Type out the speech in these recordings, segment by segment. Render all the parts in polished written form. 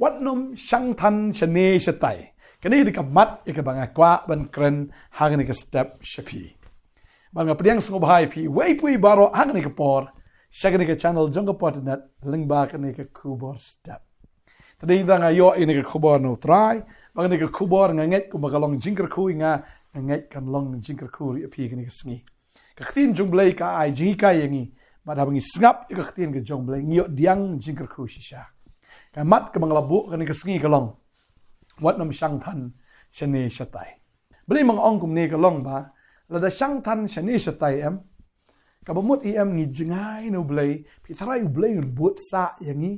วัดนมช่างทันชเนชไตกันนี่ดิกับมัดอีกบางกว่าบันเกรนหางนี่กับสเต็ปชพีบางกับเปลี่ยนสงบหายพีไว้ปุยบารอหางนี่กับปอร์ชักนี่กับ channel จงกับ Potternet ลิงก์บากันนี่กับคูบอร์สเต็ปแต่ดีต่างอายุอีนี่กับคูบอร์นูทรายบางนี่กับคูบอร์งาเง็ดกูมากับลองจิงกระคูงาเง็ดกันลองจิงกระคูรีพีกันนี่กับสงีกับทีนจงเบลย์กับไอจิงกายอย่างงี้มาทำงี้สงับอีกทีนกับจงเบลย์เงี้ยเดียงจิงกระคูชิชากันมัดกับบังลาบุกันนี่กับสงีกับลองวัดน้ำช่างทันชเนชไตบลีมังองกุมนี่ก็ลองบ่าแล้วได้ช่างทันชเนชไตกับบมุดงี้จงายนูเบลย์พี่ทรายอุเบลย์อุนบูดซาอย่างงี้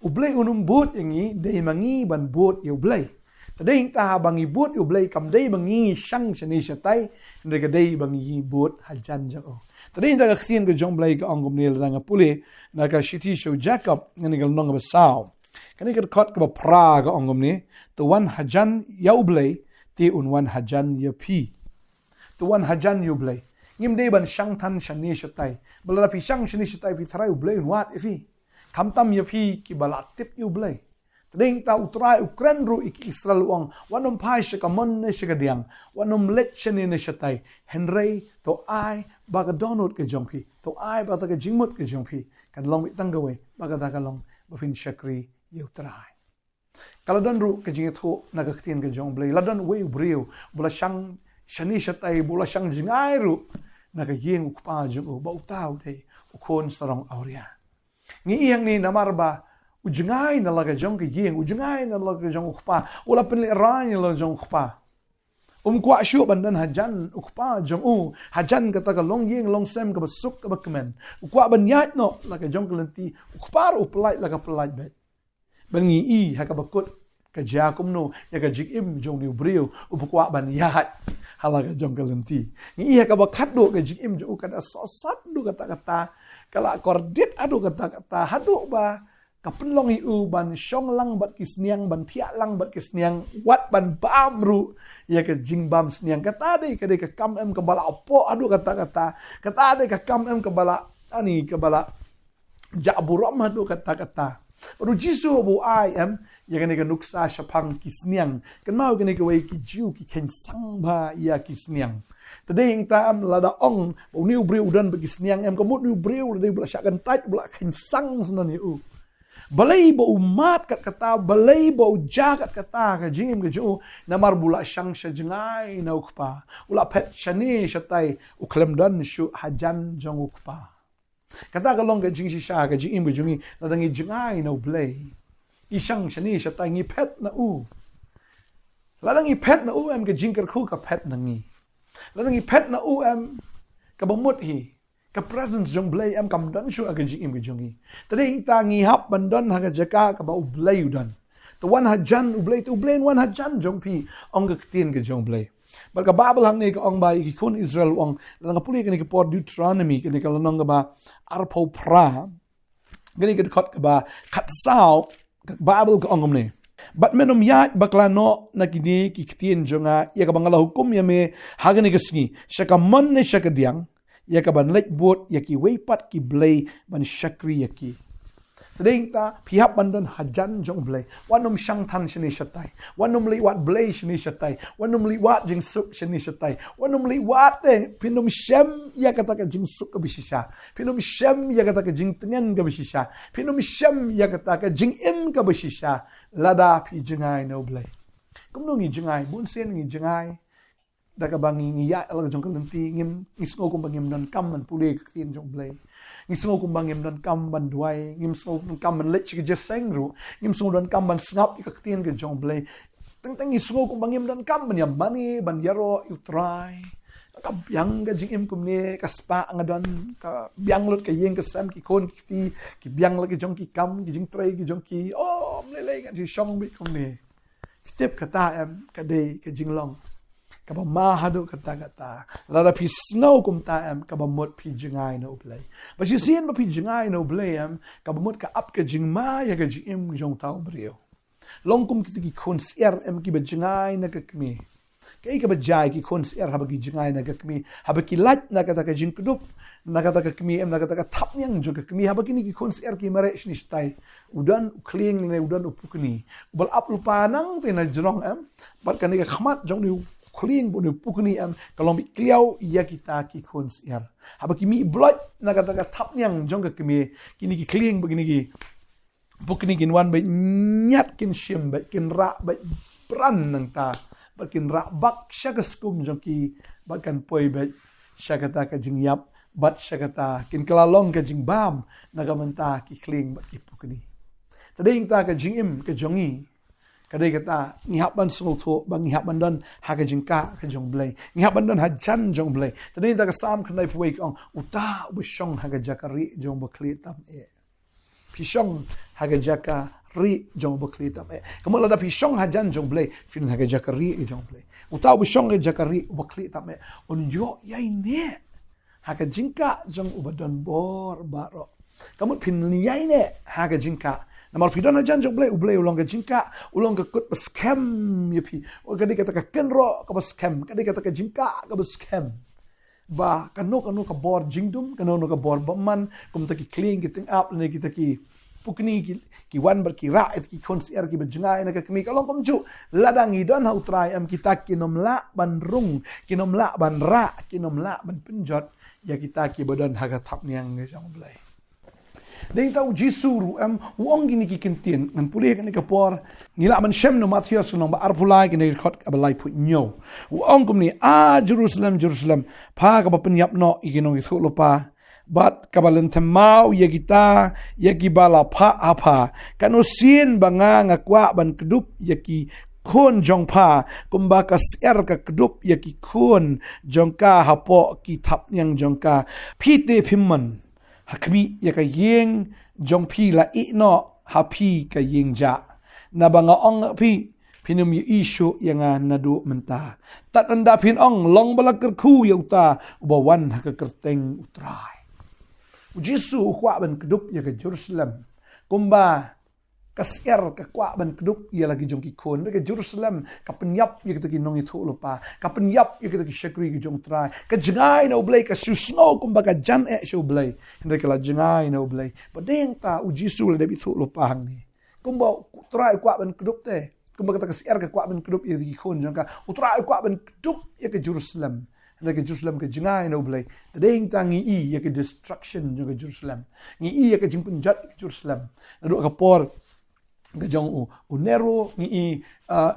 อุเบลย์อุนบูดอย่างงี้ได้มังงี้บันบูดอยู่เบลย์แต่ได้ยิงตาบังงี้บูดอยู่เบลย์คำได้บังงี้ช่างชเนชไตเด็กได้บังงี้บูดฮัจจันจังโอแต่ได้ยิงตากระเทียนกับจงเบลย์กับองกุมนี่แล้วนั่งพูดเลยนักชิติโชแจ็คกับนี่ก็น้องกับสาวกันนี่ก็คัดกับพระกับองกุมนี่ตัววันฮัจจันยาวเบลย์ที่อุนวันฮัจจันยาพีตัววันฮัจจันยูเบลย์งิมได้บันช่างทันชนิชไตบลาพี่ช่างชนิชไตพี่ทรายอุเบลย์วัดอีฟีคำตั้มยาพีกิบลาติบยูเบลย์แต่เด้งตาอุตรายอุกรันรูอีกอิสราเอลวังวันนมพายชกมันเนชกเดียงวันนมเล็กชนิเนชไตเฮนรี่ตัวไอบากดอนุดกับจงพีตัวไอบากตะกับจิงมุดกับจงพีกันลองวิตั้งกันไว้บากตะกันลองบฟินชักรียูตรายkalau dan ru kejing itu nak ketian kejong beli ladan wei brio bola shang shani shatai bola shang jingai ru nak kejing ukpa jong bau tau dei ukon sarong auria ngi yang ni namar ba ujingai na laga jong kejing ujingai na laga jong ukpa ula penli ran la jong ukpa kwa shu bandan hajan ukpa jong hajan kata ka long yeng long sem ka basuk ka bakmen kwa ban yat no laga jong kelenti ukpa ru pelai laga pelai bet bangi i hakabakut ka jakum no ya ka jikim jong ni brio upakwa ban yahat halaga jong kalenti ngi hakabakat do ka jikim jo kada sosat do kata-kata kala kordit adu kata-kata hadu ba kapenlong i ban shong lang bat kisniang ban pia lang bat kisniang wat ban bam ru ya ka jing bam sniang kata de ka kam em ka bala opo adu kata-kata de ka kam em ka bala ani ka bala jaburam adu kata-kata Baru jisu bu ai yang ni kan nuksa shapang kisniang kan mau kan ni kawai ki jiu ki kensang ba ya kisniang tadi yang tam lada ong bu niu briu dan bagi kisniang kamut niu briu dari bela syakan tai bela kensang senan ni balai bu umat kat kata balai bu ja kat kata ka jim ke ju namar bula shang shajengai na ukpa ula pet shani shatai uklem dan shu hajan jong ukpa kata kalong ka jing shisha ka jing imbu jungi na dangi jingai na ublay ishang shani shatay ngi pet na ladang i pet na ka jingkar ku ka pet na ngi ladang i pet na ka bamut hi ka presence jong blay kam dan shu ka jing imbu jungi tadi ta ngi hap bandan ha ka jaka ka ba ublay udan to wan hajan ublay to ublay wan hajan jong pi ong ka tin ka jong blay Barka Bible hang ni ka ong ba ikikun Israel ong lang puli ka ni ka por Deuteronomy ka ni ka lanong ka ba arpo pra gani ka kot ka ba kat sao ka Bible ka ong ni bat menom yat bakla no na kini kiktin jonga ya ka bangala hukum ya me hagani ka sngi shaka man ne shaka diang ya ka ban lek bot ya ki weipat ki blay ban shakri ya ki Tading ta pihak bandan hajan jong blay wanom shang tan shani shatai wanom liwat blay shani shatai wanom liwat jing suk shani shatai wanom liwat pinom shem ya kata ka jing suk ka bishisha pinom shem ya kata ka jing tengen ka bishisha pinom shem ya kata ka jing im ka bishisha lada pi jingai no blay kumno ngi jingai bun sen ngi jingai daga bangi ngi ya el jong kalenti ngim isgo kum bangim nan kam man pule tin jong blay ngim sungo kumbang ngim dan kam ban duai ngim sungo kam ban lech ke jeseng ru ngim sungo dan kam ban snap ka ktien ke jong blay teng ngim sungo kumbang ngim dan kam ban yam mani ban yaro utrai ka biang ga jing im kumne ka spa ngadon ka biang lut ka yeng ka sam ki kon ki biang la ke jong ki kam ki jing trai ki jong ki mlele ga ji shong bi kumne step kata ka de ka jing long kaba mahado kata lada pi snow kum ta kaba mot pi jingai no play but you see pi jingai no play kaba mot ka up ka jingma ya ka jim jong tau brio long kum ki kon sier ki ba jingai na ka kmi Kaya kabajay ki konser habagi jingay na kami habagi lat na kata ka jing kedup na kata ka kami na kata ka tap yang jo kami habagi ni ki konser ki mare ni shtai udan ukling ne udan upukni ubal ap lupa nang te na jrong bat kan ka khmat jong ni ukling bu ni upukni kalau mi kliau ya kita ki konser habagi mi blood na kata ka tap yang jong kami kini ki kling begini ki bukni kin wan ba nyat kin shim ba kin ra ba pran nang ta bakin rak bak syagaskum jongki bakan poi bet syagata ka jing yap bat syagata kin kelalong ka jing bam nagamenta ki kling bat ki pukni tading ta ka jing im ka jongi kadai kata ngihap ban sungul tho bang ngihap ban don ha ka jing ka jong blai ngihap ban don ha jan jong blai tading ta ka sam khnai poi ong uta bu shong ha ka jakari jong bakli tam pishong ha ka jakari jong bakli tam kamu lada pishong hajan jong blai fin ha ka jakari jong blai utau pishong ka jakari bakli tam on yo yai ne ha ka jingka jong ubadon bor baro kamu pin yai ne ha ka jingka namar pidon hajan jong blai ulong ka jingka ulong ka kut scam yapi o kadi kata ka kenro ka scam kadi kata ka jingka ka scam ba kano ka bor jingdum kano ka bor baman kum ta ki clean ki ting up ne kita ki pukni ki wan ber ki ra ki konser ki bejngai na ka kami kalong kum ju ladang idon ha utrai am kita kinom la ban rung kinom la ban ra kinom la ban penjot ya kita ki badan haga thap niang nge jong blai dei tau jisuru am wong gini ki kentien ngan pulih kan ka por ni la man shem no mathias no ba arpulai ki khot abalai put nyo wong kum ni Jerusalem pa ka ba penyap no igino ki thu lopa bat kabalan temau ya kita ya gibala pa apa kanusin banga ngakwa ban kedup ya ki kun jong pa kumba ka ser ka kedup ya ki kun jongka hapo ki thap yang jongka phite phimman hakmi ya ka yeng jong pi la I no hapi ka yeng ja na banga ong pi pinum yu isu yang nadu menta tat anda pin ong long balakar ku yauta ubawan ha ka kerteng utrai Jisu kwa ban kedup ya ka Jerusalem kumba kasir ka kwa ban kedup ya lagi jong ki kon ka Jerusalem ka penyap ya kita ki nong itu lupa ka penyap ya kita ki syakri ki jong trai ka jengai no blai ka susno kumba ka jan show blai hende ka la jengai no blai badeng ta Jisu la debi thu lupa hang ni kumba trai kwa ban kedup te kumba ka kasir ka kwa ban kedup ya ki kon jong ka utrai kwa ban kedup ya ka Jerusalem hende ka Jerusalem ka jengai no blai tadeng ta ngi ya ka destruction jong ka Jerusalem ngi ya ka jing penjat ka Jerusalem nadu ka por gajong Nero ngi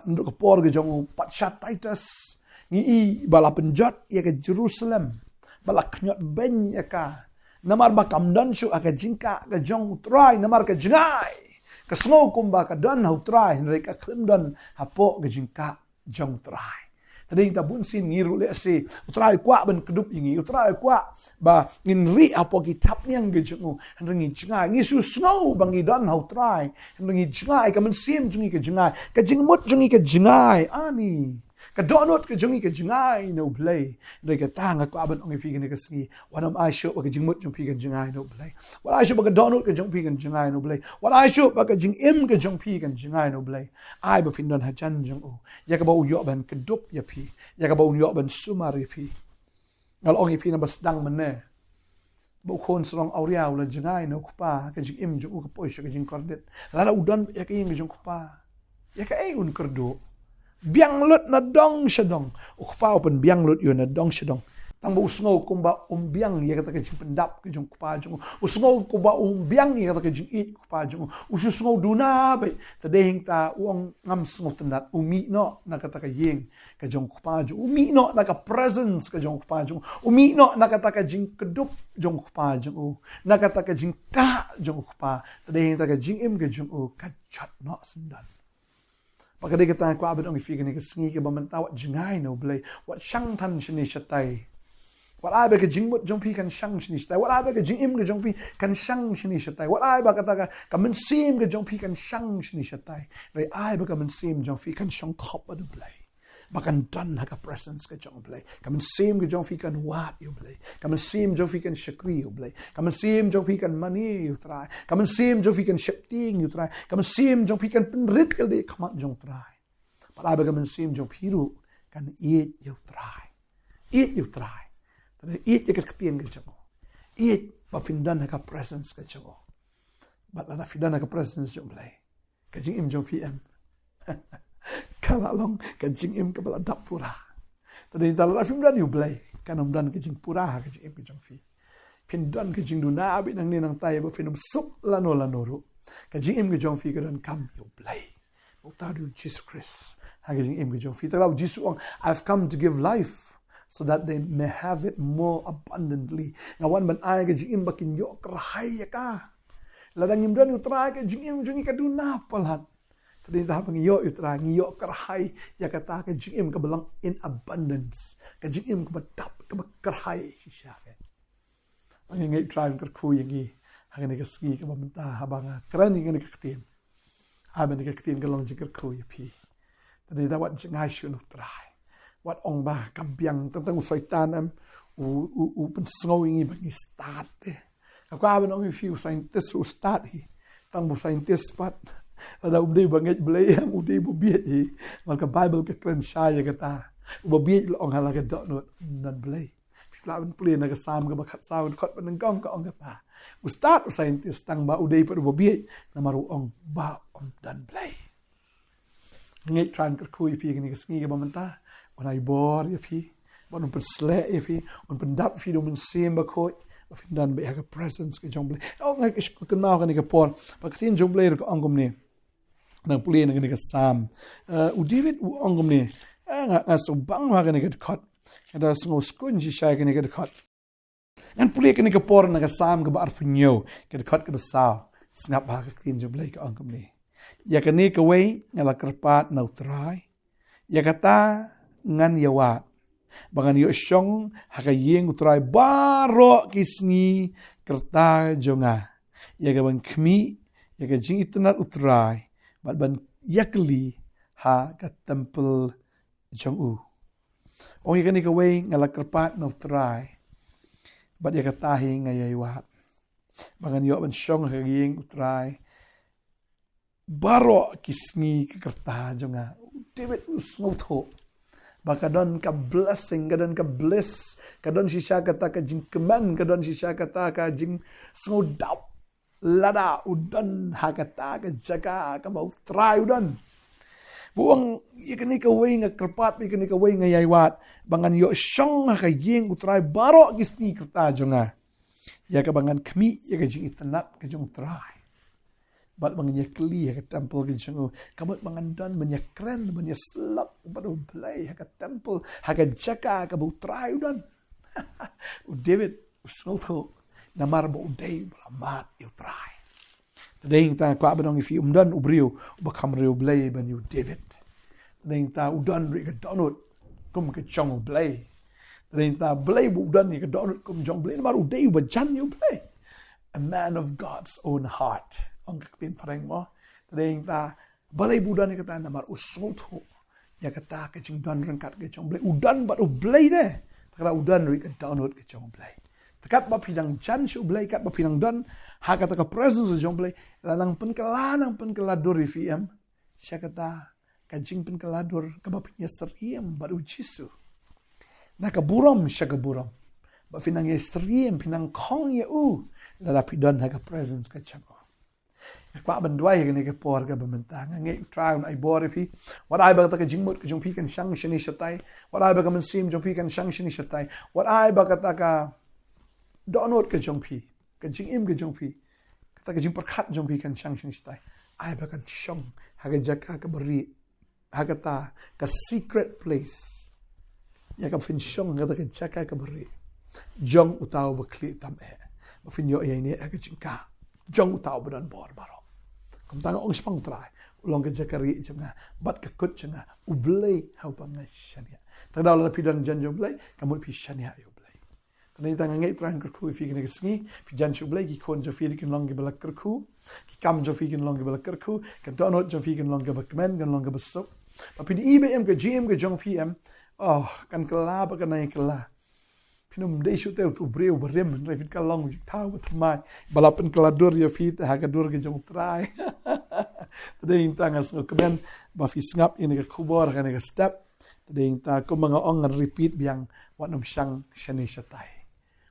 nduk por gajong Patshatitas ngi bala penjot ya ke Jerusalem bala knyot ben ya ka namar ba kamdan shu aka jingka gajong utrai namar ka jingai ka sngo kumba ka dan utrai nre ka klimdan hapo gajingka jong utrai tading ta bunsin ngiru le se utrai kwa ban kedup ingi utrai kwa ba ngin ri apo ki tap niang ge jungu ngi jingai ngi su snow bangi dan utrai ngi jingai ka men sim jungi ke jingai ka jingmut jungi ke jingai ani ka donut ke jungi ke jingai no play de ka tanga kwa ban ongi pi ke singi wanam I show ka jingmut jung pi ke jingai no play what I show ka donut ke jung pi ke jingai no play what I show ka jing im ke jung pi ke jingai no play ai ba pin don ha jan jung o ya ka ba u yo ban ke dup ya pi ya ka ba u yo ban sumari pi ngal ongi pi na bas dang mane bo kon srong auria la jingai no kupa ka jing im jung ka poisha ka jing kordet la udan ya ka ing jung kupa ya ka ai un kerdo biang lut na dong shadong ukpa open biang lut yun na dong shadong tang ba usngo kumba biang ya kata ka jing pendap ka jong kupa jong usngo kumba biang ya kata ka jing it kupa jong ususngo duna ba tadeng ta uang ngam sngo tendat umi no na kata ka yeng ka jong kupa jong umi no na ka presence ka jong kupa jong umi no na kata ka jing kedup jong kupa jong na kata ka jing ka jong kupa tadeng ta ka jing im ka jong ka chat no sendan Pagkadi kita ko abad ang ifigan ni kasingi ka bamantawat jingay no blay wat shang tan shini shatei wat ai ba ka jingmut jong pi kan shang shini shatei wat ai ba ka jingim ka jong pi kan shang shini shatei wat ai ba ka ta ka mensim ka jong pi kan shang shini shatei rai ai ba ka mensim jong pi kan shang khop adu blay bakan dan ha ka presence ka jong blay ka mensim ka jong pi kan wat yo blay ka mensim jong pi kan shakri yo blay ka mensim jong pi kan money yo try ka mensim jong pi kan shapting yo try ka mensim jong pi kan penrit kal de khamat jong try para ba ka mensim jong pi ru kan eat you try tadi eat ya ketien ke jango eat ba findan ka presence ke jango bat la findan ka presence jong lai ka jing im jong pm kala long ka jing im ka bala dap pura tadi ta la findan you blai kan dan ka jing pura ka jing im ke jong fi findan ka jing du na abi nang ni nang tai ba finum sup lano ru ka jing im ke jong fi ka dan kam you blai Utadu Jesus Christ. Haging im gejong fi talaw Jesus ang I've come to give life so that they may have it more abundantly. Ngawan ban ay gejing im bakin yo krahay ka. Ladang im dan utra ka jing im jong ikaduna palat. Tadi ta pang yo utra ngiyo krahay ya kata ka jing im ka belang in abundance. Ka jing im ka batap ka krahay si siya. Ang ngay try ka ku yangi haging ka ski ka bamenta habang kran ngi ka katin. Aben ni kaktin galong jikir ko yapi. Tadi dawat jengai shun utrai. Wat ong ba kabyang tentang usaitan am u pensngowingi bangi start te. Aku aben ong fi scientist u start hi. Tang bu scientist pat. Ada umdei banget belai am udei bu biet hi. Malka Bible ka kren shaya kata. U biet lo ong hala ka dot not nan belai. Lawan pulih naga sam ka bakat saud kot penengkong ka ong kata. Ustad scientist tang ba udai pa ubabiet na maru ong ba om dan blay. Ngit tran ka kui pi ni kasngi ka bamenta wanai bor ya pi bon persle ya pi on pendap fi do men sim ba koi ba fin dan be ha presence ka jong blay. Oh ngai is ko kan mau ka ni ka por ba tin jong blay ka ongom ni. Nang pulih ni ka sam. U David u ongom ni. Nga so bang ma ka ni ka kot. Ada sengo skun si syai ka ni ka kot. Ngan pulih ka ni ka por na ka sam ka ba arpunyo ka kot ka saw. Sngap ba ka tin jong blay ka ongom ni. Ya kani kawai ngala kerpat na utrai. Ya kata ngan yawat. Bangan yo syong hakayeng utrai baro kisngi kerta jonga. Ya ka bang kmi ya ka jing itanat utrai. Bat ban yakli ha ka temple jong u. Ong ya kani kawai ngala kerpat na utrai. Bat ya katahi ngayawat. Bangan yo ban syong hakayeng utrai. Baro kisngi kerta jonga David usnotho bakadon ka blessing kadon ka bliss kadon sisya kata ka jing keman kadon sisya kata ka jing snodap lada udan hakata ka jaga ka bau try udan buang ikani ka way nga kerpat ikani ka way nga yaywat bangan yo syong ka jing utray baro kisngi kerta jonga ya ka bangan kmi ya ka jing itanat ka jong try bat mangnya kli ha temple ke jong kamot mangandan manya kren manya slap badu blai ha temple ha jaka ka bu try udan u David usnotho namar bo dei blamat you try dei ta kwa banong ifi umdan ubriu bakam riu blai ban you David dei ta udan ri ka donut kum ka jong blai dei ta blai bu udan ni ka donut kum jong blai namar u dei ba jan you blai a man of God's own heart ang kakpin parang mo. Tadayang ta, balay budan ni kata namar usot ho. Ya kata kaching dan rangkat kachong blay. Udan bat ublay de. Takara udan ri ka download kachong blay. Takat ba pinang jan si ublay, kat ba pinang dan, ha kata ka presence sa jong blay, lanang penkelador ifiem. Siya kata, kaching penkelador, kabapinyester iem, bat ujisu. Nakaburam siya kaburam. Ba pinang yester iem, pinang kong ya lalapidan ha ka presence kachong Kwa bandwai ka ni ka por ka bamenta ngai try on ai bor pi what ai ba ta ka jingmut ka jong pi kan shang shini shatai what ai ba ka man sim jong pi kan shang shini shatai what ai ba ka ta ka donot ka jong pi ka jing im ka jong pi ka ta ka jing perkhat jong pi kan shang shini shatai ai ba kan shong ha ka jaka ka beri ha ka ta ka secret place ya ka fin shong ka ta ka jaka ka beri jong utaw ba kli tam ba fin yo ai ni ka jing ka jong utaw ba dan bor baro Kum tanga ong spang try. Ulong ke jakari jenga. Bat ke kut jenga. Ublay hau pangai shania. Tagdaw la pidan jan jo blay. Kamu pi shania yo blay. Tani tanga ngai try kerku fi kene kesngi. Pi jan jo blay. Ki kon jo fi ken long ke bala kerku. Ki kam jo fi ken long ke bala kerku. Kan donot jo fi ken long ke bakmen. Kan long ke besok. Tapi di IBM ke GM ke jong PM. Oh kan kela ba kan nai kela. Pinum dei shoot tu breu berem revit kalong tau betmai balapan kelador ya fit hagador ke jong try tadi intangas kemen ba fi snap ini ke khubor kan ke step Tading ta ko mga ong repeat biang wanum shang shani shatai.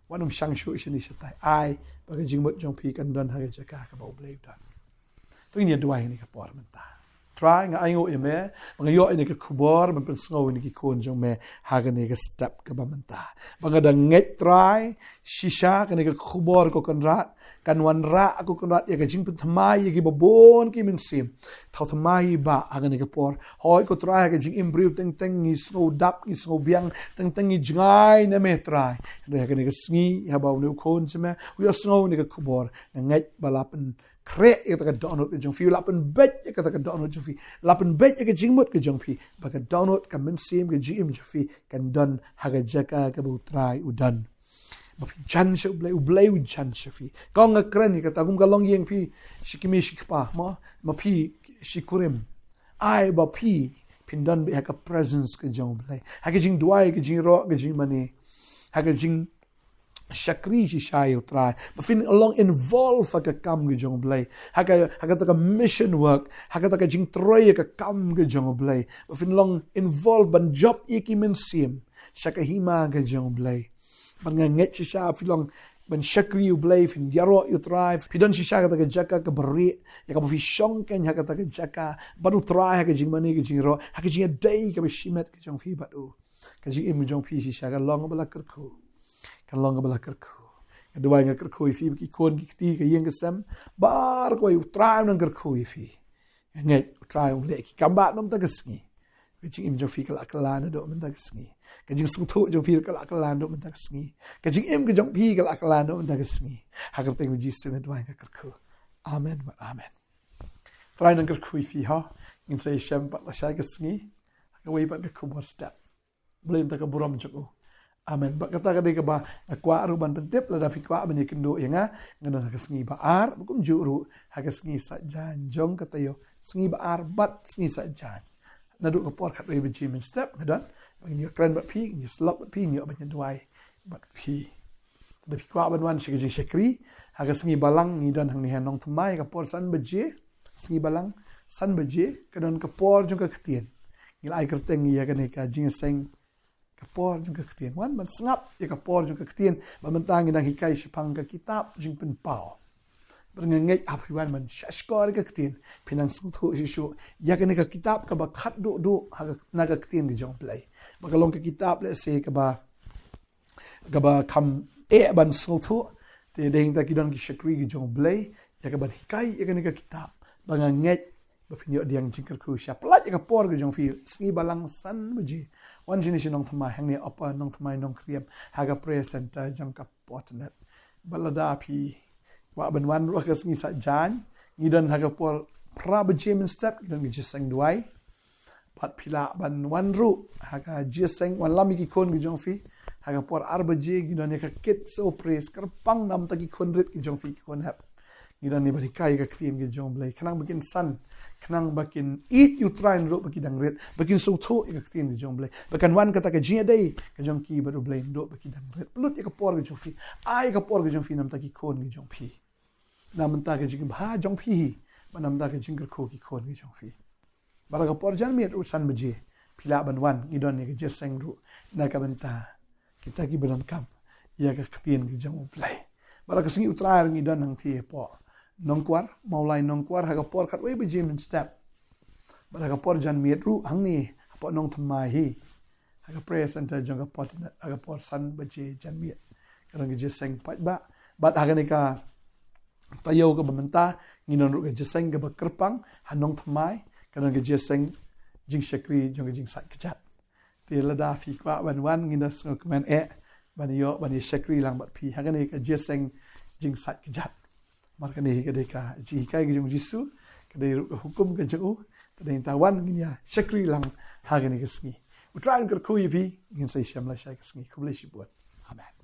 Wanum shang shu shani shatai. Ai baga jingmut jong pi kan don haga jaka ka bau bleu dan. Tu ini dua ini ka por menta. Try nga ayo eme mga yo ini ka khubor man pen sngow ini ki kon jong me haga ni ka step ka bamenta. Mga da nget try shisha ka ni ka khubor ko kan rat kan wan ra aku kan rat ya ka jing pen thamai ki babon ki min sim. Thau thamai ba haga ni ka por hoi ko try ka jing improve teng teng ni sngow dap ni sngow biang teng teng ni jngai na me try. Haga ni ka sngi ha ba ni kon jeme we sngow ni ka khubor nget balapen krek ya ka download ke jong fi lapen bet ya ka download jong fi lapen bet ya ka jingmut ke jong fi ba ka download ka men sim ke gm jong fi kan don haga jaka ka bu try udan ba fi jan shu blay u jan shu fi ka nga kren ka ta gum ka long yeng fi shikimi shikpa ma fi shikurim ai ba fi pindan be ka presence ke jong blay haga jing duai ke jing ro ke jing mani haga jing shakri si shayo try but fin along involve ka kam ge jong blay haga ta mission work haga ta jing troy ka kam ge jong blay but fin long involve ban job ikimen sim shaka hima ge jong blay ban nget si sha fin long ban shakri u blay fin yaro you try pidon si sha ka ta jaka ka bari ya ka fi shong ken haga ta jaka banu try haga jing mani ge jing ro haga jing day ka shimet ge jong fi batu ka jing im jong pi si sha ka long bala kerku kan long ka bala kerku kedua nga kerku ifi ki kon ki ti ka yeng kesem bar ko u try nang kerku ifi ngai u try u le ki kamba nom ta kesngi ka jing im jo fi kala kala na do men ta kesngi ka jing su thu jo fi kala kala do men ta kesngi ka jing im ka jong pi kala kala do men ta kesngi ha ka teng ji su na dua nga kerku amen wa amen try nang kerku ifi ha in say shem pat la sha kesngi ka wei pat ka khubor step blame ta ka buram jo amen ba kata ka ka ba kwa ruban pentep la da fi kwa ben kendo yanga ngana ka sngi ba ar kum juru ha ka sngi sa jan jong kata yo sngi ba ar bat sngi sa jan na du ka por khat we bi min step ngadan bang yo kran ba pi ni slop ba pi ni ba nyan duai bat pi da fi kwa ban wan shi ji shakri ha ka sngi balang ni dan hang ni han Nongthymmai ka por san ba je sngi balang san ba je ka don ka por jong ka ktien ngil ai kerteng ya ka ne ka jing seng kapor jung ka ktien wan man sngap ya kapor jung ka ktien ba man tang nang hikai shipang ka kitab jing pen pao berngai aphiwan man shashkor ka ktien pinang sung thu shu ya ka ne ka kitab ka ba khat do ha na ka ktien gi jong play ba ka long ka kitab le se ka ba kam ban sung thu te ding ta ki don ki shakri gi jong play ya ka ban hikai ya ka ne ka kitab ba ngai ba finyo diang jingker ku sha plat ya ka por gi jong fi sngi balang san buji wan jini shi Nongthymmai hang ni apa Nongthymmai Nongkhryiem haga prayer center jang ka Potternet balada pi wa ban wan ro ka sngi sa jan ngidan haga por pra bejem step ngidan gi jiseng duai pat pila ban wan ru haga jiseng wan lami ki kon gi jong fi haga por arbaje ngidan ka kit so praise kerpang nam ta ki kon rit gi jong fi ki kon hap ngidan ni bari kai ka ktien gi jong blai khanang bakin san khanang bakin eat you try and ro baki dang ret bakin so tho ka ktien gi jong blai bakan wan kata ka jia dai ka jong ki baru blai ndo baki dang ret plut ka por gi jong fi ai ka por gi jong fi nam ta ki kon gi jong phi nam ta ka jing bha jong phi banam ta ka jing ko ki kon gi jong fi bara ka por jan miet usan baje pila ban wan ngidon ni ka jeseng ru na ka benta kita ki balan kam ya ka ktien gi jong blai bara ka singi utrar ngidon nang thi po nongkwar maulai nongkwar haga por khat we bejim step bara ka por jan miet ru hang ni po Nongthymmai hi haga prayer center jong ka Potternet haga por san beje jan miet karang ge seng pat ba bat haga ni ka tayo ka bamenta nginon ru ge seng ga kerpang han Nongthymmai karang ge seng jing shakri jong ge jing sat kechat ti lada fi kwa ban wan ngindas komen ban yo ban shakri lang bat pi haga ni ka seng jing sat kechat marka ni ka deka ji kai gi jong jisu ka dei hukum ka jong ka dei tawan nginya shakri lang ha ga ni ka sngi utran ka khu yi pi ngin sai sham la sha ka sngi khubli shi buat amen